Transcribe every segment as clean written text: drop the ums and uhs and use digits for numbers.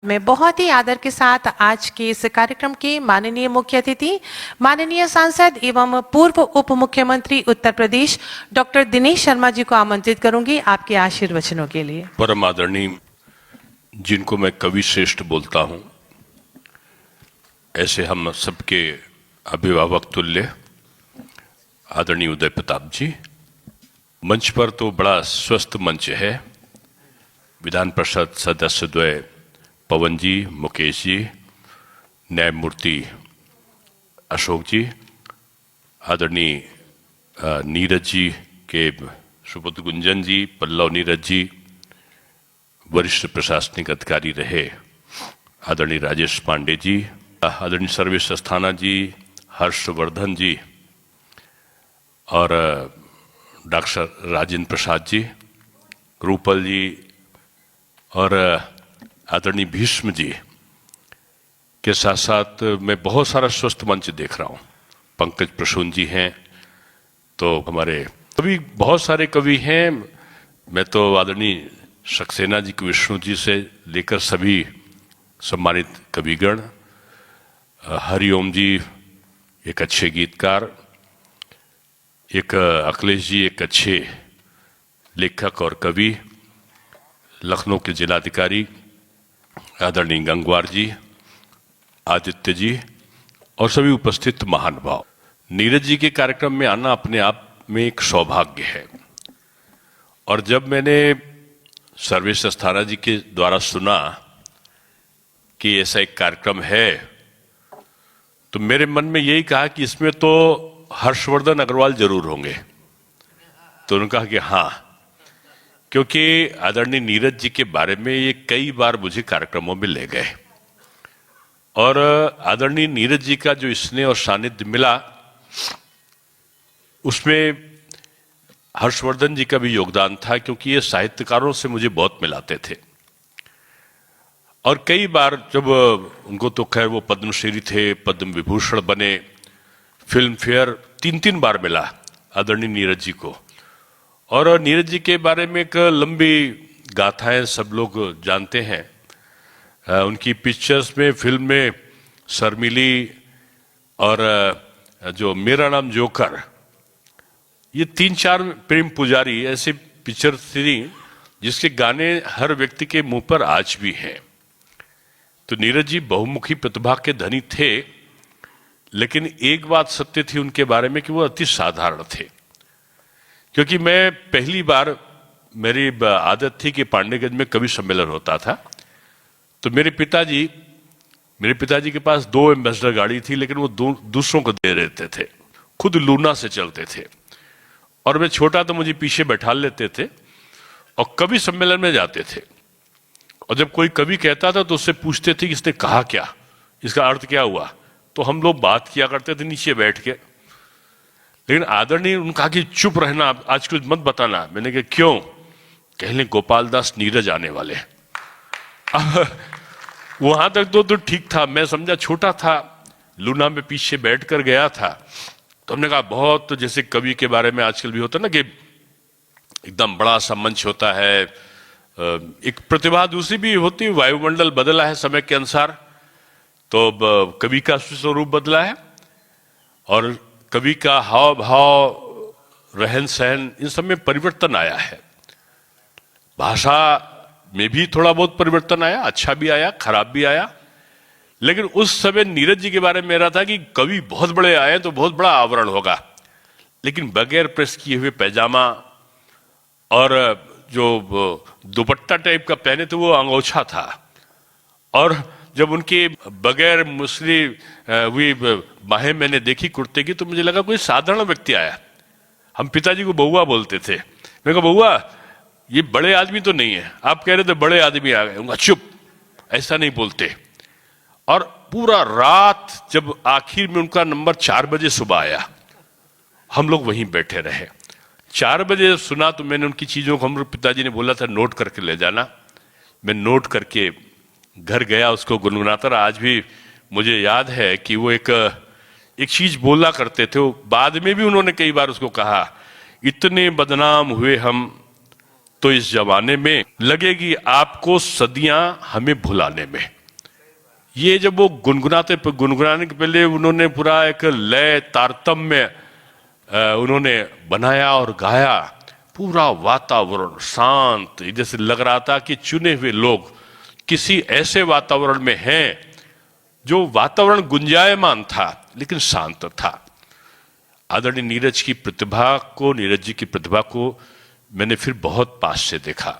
मैं बहुत ही आदर के साथ आज के इस कार्यक्रम के माननीय मुख्य अतिथि माननीय सांसद एवं पूर्व उप मुख्यमंत्री उत्तर प्रदेश डॉक्टर दिनेश शर्मा जी को आमंत्रित करूंगी आपके आशीर्वचनों के लिए। परम आदरणीय, जिनको मैं कवि श्रेष्ठ बोलता हूं, ऐसे हम सबके अभिभावक तुल्य आदरणीय उदय प्रताप जी, मंच पर तो बड़ा स्वस्थ मंच है। विधान परिषद सदस्य द्वय पवन जी, मुकेश जी, न्यायमूर्ति अशोक जी, आदरणीय नीरज जी के सुपुत्र गुंजन जी, पल्लव नीरज जी, वरिष्ठ प्रशासनिक अधिकारी रहे आदरणीय राजेश पांडे जी, आदरणीय सर्वेश अस्थाना जी, हर्षवर्धन जी और डॉक्टर राजेंद्र प्रसाद जी, रूपल जी और आदरणीय भीष्म जी के साथ साथ मैं बहुत सारा स्वस्थ मंच देख रहा हूँ। पंकज प्रसून जी हैं, तो हमारे कवि बहुत सारे कवि हैं। मैं तो आदरणीय सक्सेना जी को, विष्णु जी से लेकर सभी सम्मानित कविगण, हरिओम जी एक अच्छे गीतकार, एक अखिलेश जी एक अच्छे लेखक और कवि, लखनऊ के जिलाधिकारी आदरणीय गंगवार जी, आदित्य जी और सभी उपस्थित महानुभाव। नीरज जी के कार्यक्रम में आना अपने आप में एक सौभाग्य है। और जब मैंने सर्वेश अस्थाना जी के द्वारा सुना कि ऐसा एक कार्यक्रम है, तो मेरे मन में यही कहा कि इसमें तो हर्षवर्धन अग्रवाल जरूर होंगे। तो उन्होंने कहा कि हाँ, क्योंकि आदरणीय नीरज जी के बारे में ये कई बार मुझे कार्यक्रमों में ले गए और आदरणीय नीरज जी का जो स्नेह और सानिध्य मिला, उसमें हर्षवर्धन जी का भी योगदान था, क्योंकि ये साहित्यकारों से मुझे बहुत मिलाते थे। और कई बार जब उनको तो खैर वो पद्मश्री थे, पद्म विभूषण बने, फिल्म फेयर 3 बार मिला आदरणीय नीरज जी को। और नीरज जी के बारे में एक लंबी गाथाएं सब लोग जानते हैं। उनकी पिक्चर्स में, फिल्म में शर्मिली और जो मेरा नाम जोकर, ये 3-4 प्रेम पुजारी ऐसे पिक्चर थी जिसके गाने हर व्यक्ति के मुंह पर आज भी हैं। तो नीरज जी बहुमुखी प्रतिभा के धनी थे, लेकिन एक बात सत्य थी उनके बारे में कि वो अति साधारण थे। क्योंकि मैं पहली बार, मेरी आदत थी कि पांडेगंज में कवि सम्मेलन होता था, तो मेरे पिताजी के पास 2 एम्बेसडर गाड़ी थी, लेकिन वो दूसरों को दे देते थे, खुद लूना से चलते थे। और मैं छोटा तो मुझे पीछे बैठा लेते थे और कवि सम्मेलन में जाते थे। और जब कोई कवि कहता था तो उससे पूछते थे कि इसने कहा क्या, इसका अर्थ क्या हुआ। तो हम लोग बात किया करते थे नीचे बैठ के। लेकिन आदरणीय उन्होंने कहा कि चुप रहना, आज कुछ मत बताना। मैंने कहा क्यों? कहने गोपाल दास नीरज आने वाले। वहां तक तो ठीक था, मैं समझा छोटा था, लूना में पीछे बैठ कर गया था। तो हमने कहा बहुत, जैसे कवि के बारे में आजकल भी होता है ना कि एकदम बड़ा सा मंच होता है, एक प्रतिभा दूसरी भी होती है, वायुमंडल बदला है समय के अनुसार, तो कवि का स्वरूप बदला है और कवि का हाव भाव, रहन सहन, इन सब में परिवर्तन आया है। भाषा में भी थोड़ा बहुत परिवर्तन आया, अच्छा भी आया, खराब भी आया। लेकिन उस समय नीरज जी के बारे में मेरा था कि कवि बहुत बड़े आए तो बहुत बड़ा आवरण होगा, लेकिन बगैर प्रेस किए हुए पैजामा और जो दुपट्टा टाइप का पहने थे वो अंगोछा था। और जब उनके बगैर मुसली हुई बाहें मैंने देखी कुर्ते की, तो मुझे लगा कोई साधारण व्यक्ति आया। हम पिताजी को बउआ बोलते थे। मैं कहा बउआ ये बड़े आदमी तो नहीं है, आप कह रहे थे बड़े आदमी आ गए। चुप, ऐसा नहीं बोलते। और पूरा रात, जब आखिर में उनका नंबर 4 बजे सुबह आया, हम लोग वहीं बैठे रहे। 4 बजे सुना तो मैंने उनकी चीजों को, हम पिताजी ने बोला था नोट करके ले जाना। मैं नोट करके घर गया, उसको गुनगुनाता रहा। आज भी मुझे याद है कि वो एक चीज बोला करते थे। वो बाद में भी उन्होंने कई बार उसको कहा, इतने बदनाम हुए हम तो इस जमाने में लगेगी आपको सदियां हमें भुलाने में। ये जब वो गुनगुनाने के पहले उन्होंने पूरा एक लय तारतम्य उन्होंने बनाया और गाया, पूरा वातावरण शांत, जैसे लग रहा था कि चुने हुए लोग किसी ऐसे वातावरण में हैं जो वातावरण गुंजायमान था लेकिन शांत था। आदरणीय नीरज जी की प्रतिभा को मैंने फिर बहुत पास से देखा।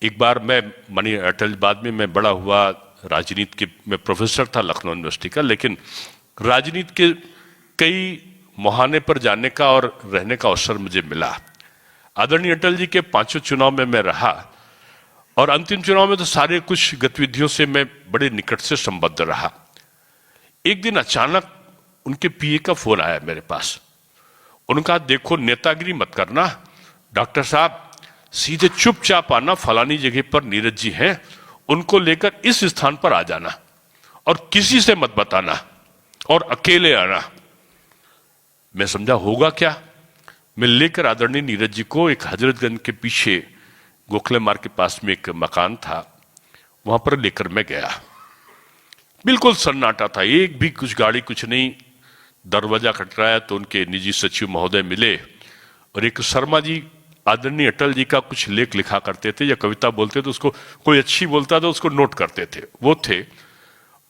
एक बार मैं माननीय अटल, बाद में मैं बड़ा हुआ राजनीति के, मैं प्रोफेसर था लखनऊ यूनिवर्सिटी का, लेकिन राजनीति के कई मुहाने पर जाने का और रहने का अवसर मुझे मिला। आदरणीय अटल जी के 5 चुनाव में मैं रहा और अंतिम चुनाव में तो सारे कुछ गतिविधियों से मैं बड़े निकट से संबद्ध रहा। एक दिन अचानक उनके पीए का फोन आया मेरे पास। उन्होंने कहा, देखो नेतागिरी मत करना डॉक्टर साहब, सीधे चुपचाप आना, फलानी जगह पर नीरज जी हैं, उनको लेकर इस स्थान पर आ जाना और किसी से मत बताना और अकेले आना। मैं समझा होगा क्या। मैं लेकर आदरणीय नीरज जी को एक हजरतगंज के पीछे गोखले मार्ग के पास में एक मकान था, वहां पर लेकर मैं गया। बिल्कुल सन्नाटा था, एक भी कुछ गाड़ी कुछ नहीं। दरवाजा खटखटाया तो उनके निजी सचिव महोदय मिले और एक शर्मा जी आदरणीय अटल जी का कुछ लेख लिखा करते थे या कविता बोलते थे, उसको कोई अच्छी बोलता था उसको नोट करते थे, वो थे।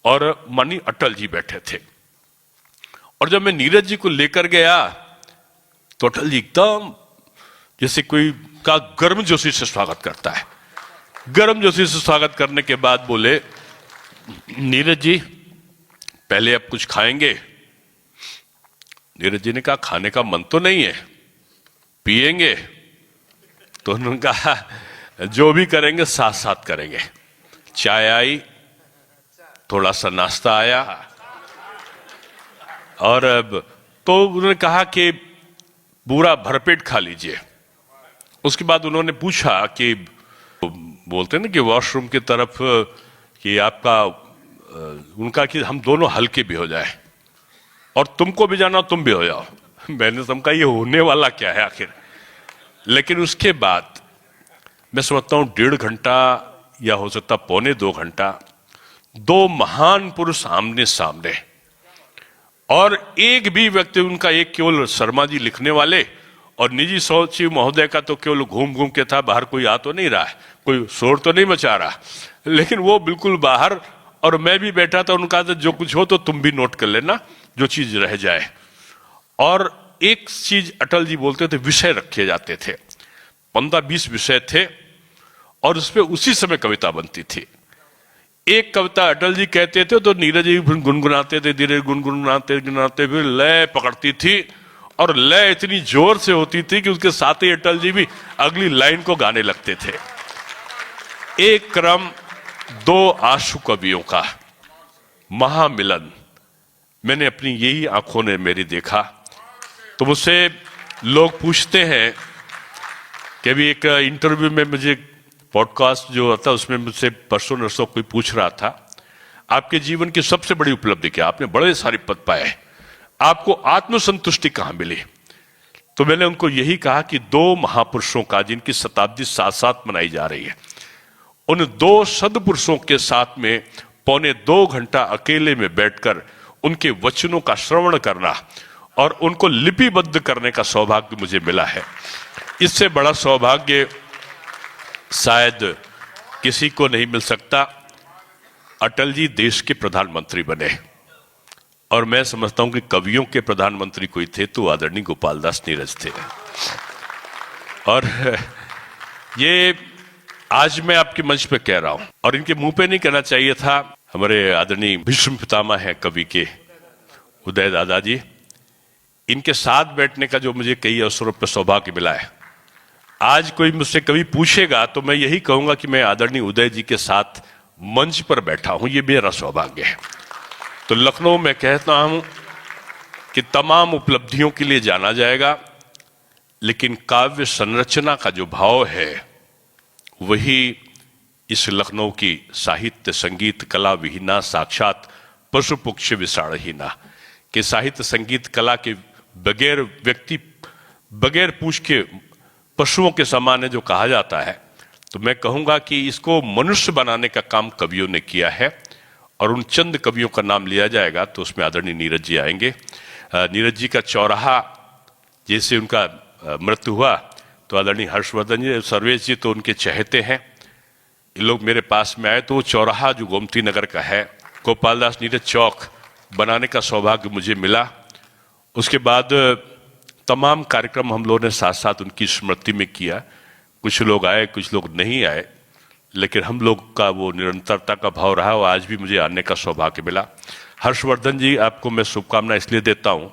और माननीय अटल जी बैठे थे। और जब मैं नीरज जी को लेकर गया तो अटल जी एकदम जैसे कोई का गर्मजोशी से स्वागत करता है। गर्मजोशी से स्वागत करने के बाद बोले, नीरज जी पहले आप कुछ खाएंगे? नीरज जी ने कहा, खाने का मन तो नहीं है, पिएंगे? तो उन्होंने कहा, जो भी करेंगे साथ साथ करेंगे। चाय आई, थोड़ा सा नाश्ता आया और तो उन्होंने कहा कि पूरा भरपेट खा लीजिए। उसके बाद उन्होंने पूछा कि बोलते हैं ना कि वॉशरूम की तरफ कि आपका उनका कि हम दोनों हल्के भी हो जाए और तुमको भी जाना तुम भी हो जाओ। मैंने समझा ये होने वाला क्या है आखिर। लेकिन उसके बाद मैं समझता हूं 1.5 घंटा या हो सकता 1.25 घंटा, 2 महान पुरुष आमने सामने और एक भी व्यक्ति उनका, एक केवल शर्मा जी लिखने वाले और निजी सचिव महोदय का तो केवल घूम घूम के था, बाहर कोई आ तो नहीं रहा है, कोई शोर तो नहीं मचा रहा, लेकिन वो बिल्कुल बाहर। और मैं भी बैठा था, उनका था जो कुछ हो तो तुम भी नोट कर लेना, जो चीज रह जाए। और एक चीज अटल जी बोलते थे, विषय रखे जाते थे, 15-20 विषय थे और उसपे उसी समय कविता बनती थी। एक कविता अटल जी कहते थे तो नीरज जी गुनगुनाते थे, धीरे गुनगुनाते गुनगुनाते फिर लय पकड़ती थी और लय इतनी जोर से होती थी कि उसके साथ ही अटल जी भी अगली लाइन को गाने लगते थे। एक क्रम 2 आशु कवियों का महामिलन मैंने अपनी यही आंखों ने मेरी देखा। तो मुझसे लोग पूछते हैं कि अभी एक इंटरव्यू में मुझे पॉडकास्ट जो आता उसमें मुझसे परसों नरसों कोई पूछ रहा था, आपके जीवन की सबसे बड़ी उपलब्धि क्या? आपने बड़े सारे पद पाए, आपको आत्मसंतुष्टि कहां मिली? तो मैंने उनको यही कहा कि 2 महापुरुषों का जिनकी शताब्दी साथ साथ मनाई जा रही है, उन 2 सदपुरुषों के साथ में 1.25 घंटा अकेले में बैठकर उनके वचनों का श्रवण करना और उनको लिपिबद्ध करने का सौभाग्य मुझे मिला है। इससे बड़ा सौभाग्य शायद किसी को नहीं मिल सकता। अटल जी देश के प्रधानमंत्री बने और मैं समझता हूं कि कवियों के प्रधानमंत्री कोई थे तो आदरणीय गोपाल दास नीरज थे। और ये आज मैं आपके मंच पे कह रहा हूं और इनके मुंह पे नहीं कहना चाहिए था। हमारे आदरणीय भीष्म पितामह हैं कवि के उदय दादाजी, इनके साथ बैठने का जो मुझे कई अवसरों पर सौभाग्य मिला है। आज कोई मुझसे कभी पूछेगा तो मैं यही कहूंगा कि मैं आदरणीय उदय जी के साथ मंच पर बैठा हूं, ये मेरा सौभाग्य है। तो लखनऊ में कहता हूं कि तमाम उपलब्धियों के लिए जाना जाएगा, लेकिन काव्य संरचना का जो भाव है वही इस लखनऊ की साहित्य संगीत कला विहीना साक्षात पशु पक्षी विसाड़हीना कि साहित्य संगीत कला के बगैर व्यक्ति बगैर पूछ के पशुओं के समान है जो कहा जाता है, तो मैं कहूंगा कि इसको मनुष्य बनाने का काम कवियों ने किया है। और उन चंद कवियों का नाम लिया जाएगा तो उसमें आदरणीय नीरज जी आएंगे। नीरज जी का चौराहा जैसे उनका मृत्यु हुआ तो आदरणीय हर्षवर्धन जी, सर्वेश जी तो उनके चहेते हैं। ये लोग मेरे पास में आए तो वो चौराहा जो गोमती नगर का है, गोपाल दास नीरज चौक बनाने का सौभाग्य मुझे मिला। उसके बाद तमाम कार्यक्रम हम लोगों ने साथ साथ उनकी स्मृति में किया। कुछ लोग आए, कुछ लोग नहीं आए, लेकिन हम लोग का वो निरंतरता का भाव रहा और आज भी मुझे आने का सौभाग्य मिला। हर्षवर्धन जी, आपको मैं शुभकामना इसलिए देता हूँ,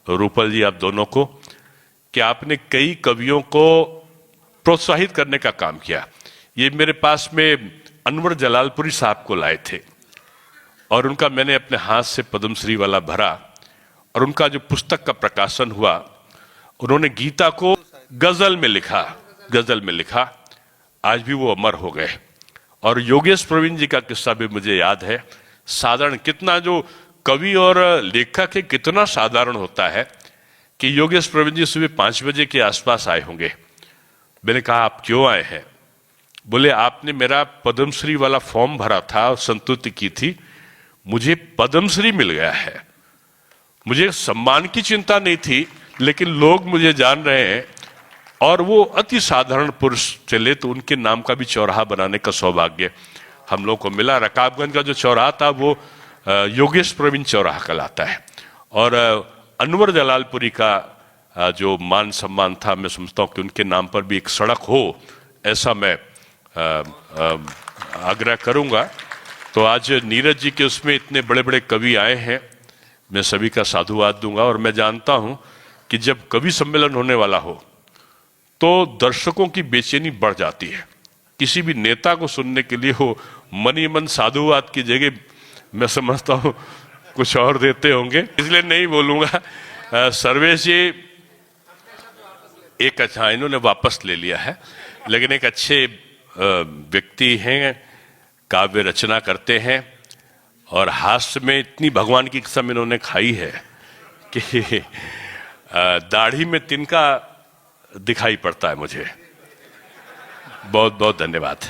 रूपल जी आप दोनों को, कि आपने कई कवियों को प्रोत्साहित करने का काम किया। ये मेरे पास में अनवर जलालपुरी साहब को लाए थे और उनका मैंने अपने हाथ से पद्मश्री वाला भरा और उनका जो पुस्तक का प्रकाशन हुआ, उन्होंने गीता को गजल में लिखा, आज भी वो अमर हो गए। और योगेश प्रवीण जी का किस्सा भी मुझे याद है। साधारण कितना जो कवि और लेखक है कितना साधारण होता है कि योगेश प्रवीण जी सुबह 5 बजे के आसपास आए होंगे। मैंने कहा आप क्यों आए हैं? बोले आपने मेरा पद्मश्री वाला फॉर्म भरा था और संतुष्टि की थी, मुझे पद्मश्री मिल गया है। मुझे सम्मान की चिंता नहीं थी, लेकिन लोग मुझे जान रहे हैं। और वो अति साधारण पुरुष चले तो उनके नाम का भी चौराहा बनाने का सौभाग्य हम लोग को मिला। रकाबगंज का जो चौराहा था वो योगेश प्रवीण चौराहा कहलाता है। और अनवर जलालपुरी का जो मान सम्मान था, मैं समझता हूँ कि उनके नाम पर भी एक सड़क हो, ऐसा मैं आग्रह करूंगा। तो आज नीरज जी के उसमें इतने बड़े बड़े कवि आए हैं, मैं सभी का साधुवाद दूंगा। और मैं जानता हूं कि जब कवि सम्मेलन होने वाला हो तो दर्शकों की बेचैनी बढ़ जाती है। किसी भी नेता को सुनने के लिए हो मन ही मन साधुवाद की जगह मैं समझता हूं कुछ और देते होंगे, इसलिए नहीं बोलूंगा। सर्वेश जी एक अच्छा, इन्होंने वापस ले लिया है, लेकिन एक अच्छे व्यक्ति हैं, काव्य रचना करते हैं और हास्य में इतनी भगवान की कसम इन्होंने खाई है कि दाढ़ी में तिनका दिखाई पड़ता है मुझे। बहुत बहुत धन्यवाद।